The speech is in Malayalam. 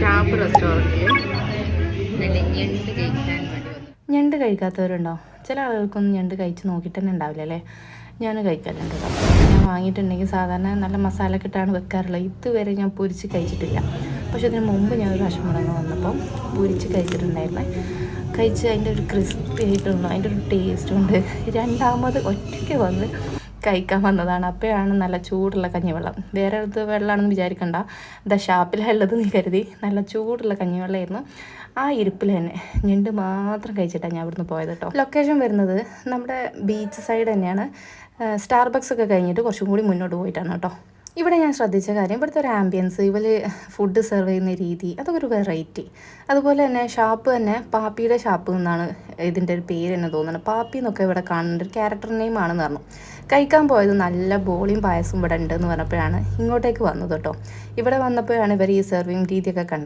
ഷാപ്പ് റെസ്റ്റോറൻറ്റിൽ നല്ല ഞണ്ട് കഴിക്കാൻ വേണ്ടി വന്നു. ഞണ്ട് കഴിക്കാത്തവരുണ്ടോ? ചില ആളുകൾക്കൊന്നും ഞണ്ട് കഴിച്ച് നോക്കിയിട്ട് തന്നെ ഉണ്ടാവില്ല അല്ലേ? ഞാൻ കഴിക്കലുണ്ട് കേട്ടോ. ഞാൻ വാങ്ങിയിട്ടുണ്ടെങ്കിൽ സാധാരണ നല്ല മസാല ഇട്ടാണ് വെക്കാറുള്ളത്. ഇതുവരെ ഞാൻ പൊരിച്ച് കഴിച്ചിട്ടില്ല. പക്ഷെ അതിന് മുമ്പ് ഞാൻ ഒരു പ്രാവശ്യം ഇവിടെ വന്നപ്പം പൊരിച്ച് കഴിച്ചിട്ടുണ്ടായിരുന്നേ. കഴിച്ച് അതിൻ്റെ ഒരു ക്രിസ്പി ആയിട്ടുള്ള അതിൻ്റെ ഒരു ടേസ്റ്റ് കൊണ്ട് രണ്ടാമത് ഒറ്റയ്ക്ക് വന്ന് കഴിക്കാൻ വന്നതാണ്. അപ്പോഴാണ് നല്ല ചൂടുള്ള കഞ്ഞിവെള്ളം, വേറെ അടുത്ത് വെള്ളമാണെന്ന് വിചാരിക്കണ്ട, ഇതാ ഷാപ്പിലുള്ളത് നീ കരുതി നല്ല ചൂടുള്ള കഞ്ഞിവെള്ളമായിരുന്നു. ആ ഇരിപ്പിൽ തന്നെ ഞണ്ട് മാത്രം കഴിച്ചിട്ടാണ് ഞാൻ ഇവിടുന്ന് പോയത് കേട്ടോ. ലൊക്കേഷൻ വരുന്നത് നമ്മുടെ ബീച്ച് സൈഡ് തന്നെയാണ്. സ്റ്റാർബക്സ് ഒക്കെ കഴിഞ്ഞിട്ട് കുറച്ചും കൂടി മുന്നോട്ട് പോയിട്ടാണ് കേട്ടോ. ഇവിടെ ഞാൻ ശ്രദ്ധിച്ച കാര്യം ഇവിടുത്തെ ഒരു ആംബിയൻസ്, ഇവർ ഫുഡ് സെർവ് ചെയ്യുന്ന രീതി, അതൊക്കെ ഒരു വെറൈറ്റി. അതുപോലെ തന്നെ ഷാപ്പ് തന്നെ പാപ്പിയുടെ ഷാപ്പ് എന്നാണ് ഇതിൻ്റെ ഒരു പേര് തന്നെ തോന്നുന്നത്. പാപ്പി എന്നൊക്കെ ഇവിടെ കാണുന്നുണ്ട്, ഒരു ക്യാരക്ടർ നെയിം ആണെന്ന് പറഞ്ഞു. കഴിക്കാൻ പോയത് നല്ല ബോളിയും പായസം ഇവിടെ ഉണ്ടെന്ന് പറഞ്ഞപ്പോഴാണ് ഇങ്ങോട്ടേക്ക് വന്നത് കേട്ടോ. ഇവിടെ വന്നപ്പോഴാണ് ഇവർ ഈ സെർവിങ് രീതിയൊക്കെ കണ്ടത്.